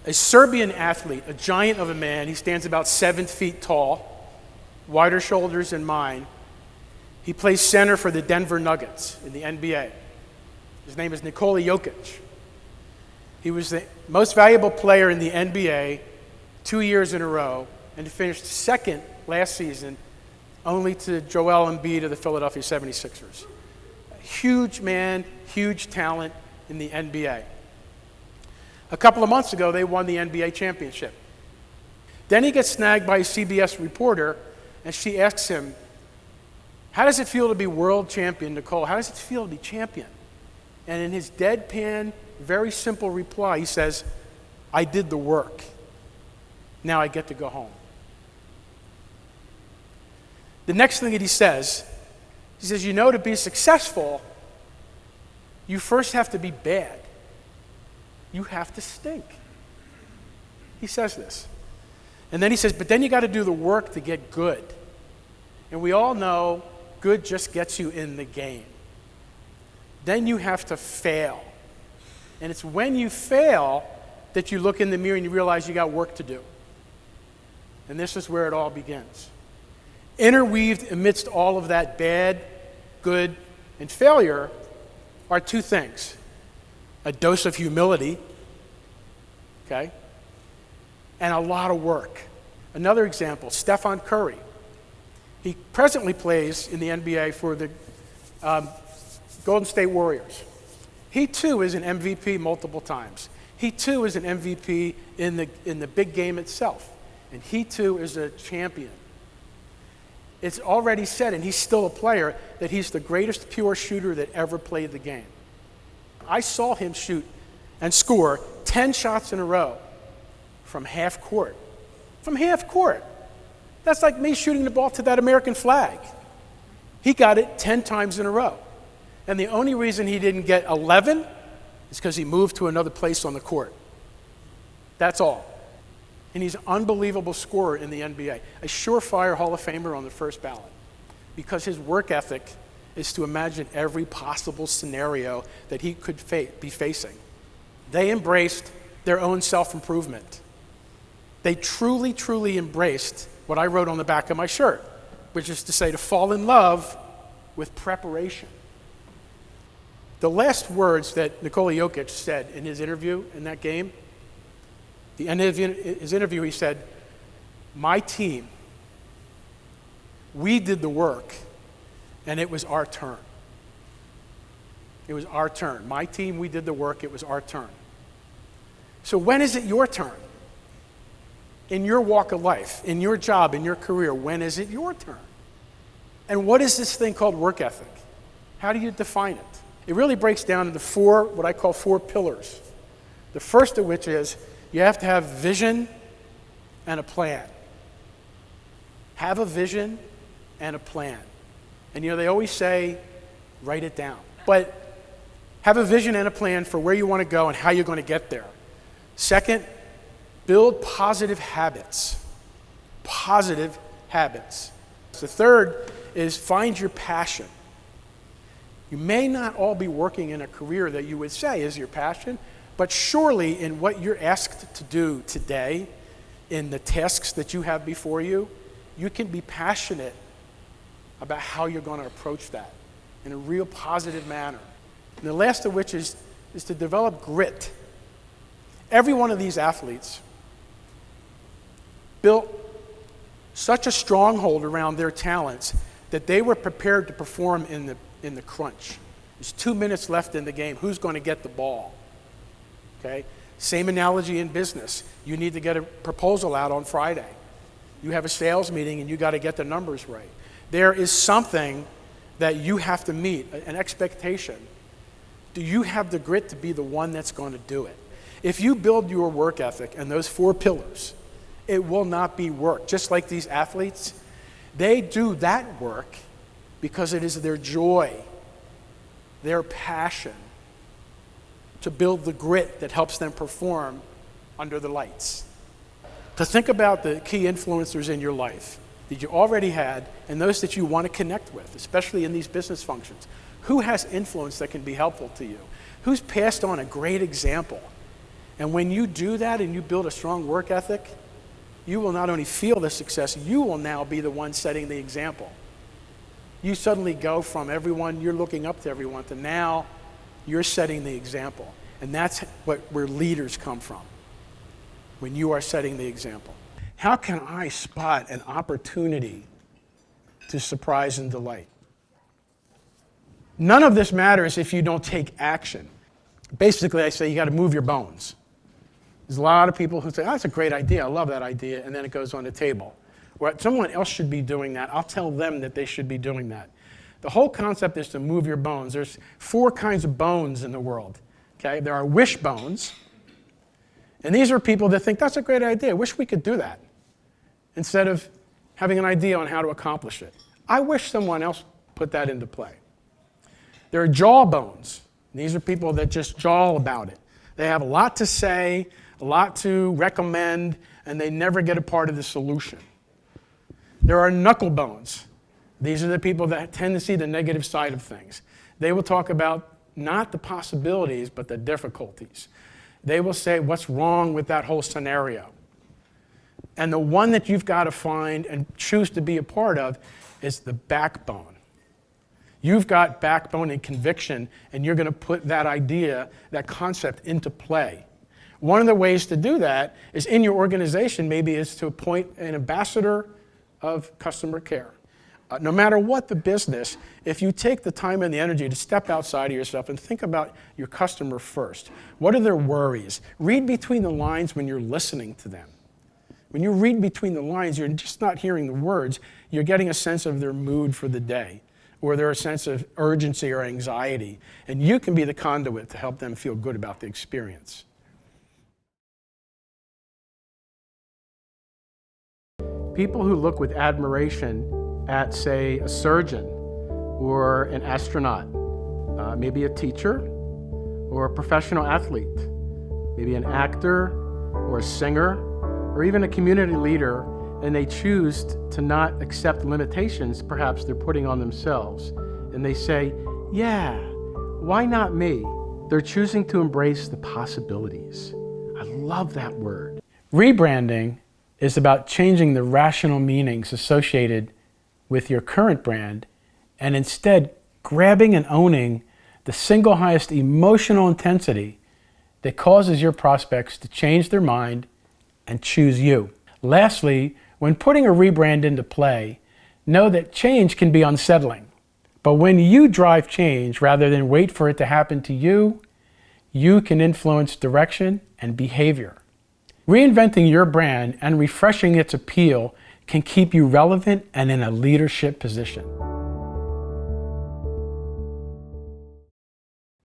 a Serbian athlete, a giant of a man. He stands about 7 feet tall, wider shoulders than mine. He plays center for the Denver Nuggets in the NBA. His name is Nikola Jokic. He was the most valuable player in the NBA 2 years in a row, and finished second last season, only to Joel Embiid of the Philadelphia 76ers. A huge man, huge talent in the NBA. A couple of months ago, they won the NBA championship. Then he gets snagged by a CBS reporter, and she asks him, "How does it feel to be world champion, Nicole? How does it feel to be champion?" And in his deadpan, very simple reply, he says, "I did the work. Now I get to go home." The next thing that he says, "You know, to be successful, you first have to be bad. You have to stink." He says this. And then he says, "But then you got to do the work to get good." And we all know good just gets you in the game. Then you have to fail. And it's when you fail that you look in the mirror and you realize you got work to do. And this is where it all begins. Interweaved amidst all of that bad, good, and failure are two things. A dose of humility, okay, and a lot of work. Another example, Stephen Curry. He presently plays in the NBA for the Golden State Warriors. He too is an MVP multiple times. He too is an MVP in the big game itself. And he too is a champion. It's already said, and he's still a player, that he's the greatest pure shooter that ever played the game. I saw him shoot and score 10 shots in a row from half court. From half court. That's like me shooting the ball to that American flag. He got it 10 times in a row. And the only reason he didn't get 11 is because he moved to another place on the court. That's all. And he's an unbelievable scorer in the NBA, a surefire Hall of Famer on the first ballot, because his work ethic is to imagine every possible scenario that he could be facing. They embraced their own self-improvement. They truly, truly embraced what I wrote on the back of my shirt, which is to say, to fall in love with preparation. The last words that Nikola Jokic said in his interview in that game, the end of his interview, he said, "My team, we did the work, and it was our turn." It was our turn. My team, we did the work, it was our turn. So when is it your turn? In your walk of life, in your job, in your career, when is it your turn? And what is this thing called work ethic? How do you define it? It really breaks down into what I call four pillars. The first of which is, you have to have vision and a plan. Have a vision and a plan. And they always say, write it down. But have a vision and a plan for where you want to go and how you're going to get there. Second, build positive habits. Positive habits. The third is find your passion. You may not all be working in a career that you would say is your passion, but surely in what you're asked to do today, in the tasks that you have before you, you can be passionate about how you're going to approach that in a real positive manner. And the last of which is to develop grit. Every one of these athletes built such a stronghold around their talents that they were prepared to perform in the crunch. There's 2 minutes left in the game. Who's going to get the ball? Okay? Same analogy in business. You need to get a proposal out on Friday. You have a sales meeting and you got to get the numbers right. There is something that you have to meet, an expectation. Do you have the grit to be the one that's going to do it? If you build your work ethic and those four pillars, it will not be work. Just like these athletes, they do that work because it is their joy, their passion, to build the grit that helps them perform under the lights. To think about the key influencers in your life that you already had and those that you want to connect with, especially in these business functions. Who has influence that can be helpful to you? Who's passed on a great example? And when you do that and you build a strong work ethic, you will not only feel the success, you will now be the one setting the example. You suddenly go from everyone, you're looking up to everyone, to now you're setting the example. And that's where leaders come from, when you are setting the example. How can I spot an opportunity to surprise and delight? None of this matters if you don't take action. Basically, I say you got to move your bones. There's a lot of people who say, oh, that's a great idea, I love that idea, and then it goes on the table. Or someone else should be doing that, I'll tell them that they should be doing that. The whole concept is to move your bones. There's 4 kinds of bones in the world. Okay? There are wish bones, and these are people that think, that's a great idea, I wish we could do that, instead of having an idea on how to accomplish it. I wish someone else put that into play. There are jaw bones. These are people that just jaw about it. They have a lot to say, a lot to recommend, and they never get a part of the solution. There are knuckle bones. These are the people that tend to see the negative side of things. They will talk about not the possibilities, but the difficulties. They will say, what's wrong with that whole scenario? And the one that you've got to find and choose to be a part of is the backbone. You've got backbone and conviction, and you're going to put that idea, that concept into play. One of the ways to do that is in your organization, maybe is to appoint an ambassador of customer care. No matter what the business, if you take the time and the energy to step outside of yourself and think about your customer first, what are their worries? Read between the lines when you're listening to them. When you read between the lines, you're just not hearing the words, you're getting a sense of their mood for the day, or their sense of urgency or anxiety, and you can be the conduit to help them feel good about the experience. People who look with admiration at, say, a surgeon or an astronaut, maybe a teacher or a professional athlete, maybe an actor or a singer or even a community leader, and they choose to not accept limitations perhaps they're putting on themselves. And they say, yeah, why not me? They're choosing to embrace the possibilities. I love that word. Rebranding is about changing the rational meanings associated with your current brand and instead grabbing and owning the single highest emotional intensity that causes your prospects to change their mind and choose you. Lastly, when putting a rebrand into play, know that change can be unsettling. But when you drive change rather than wait for it to happen to you, you can influence direction and behavior. Reinventing your brand and refreshing its appeal can keep you relevant and in a leadership position.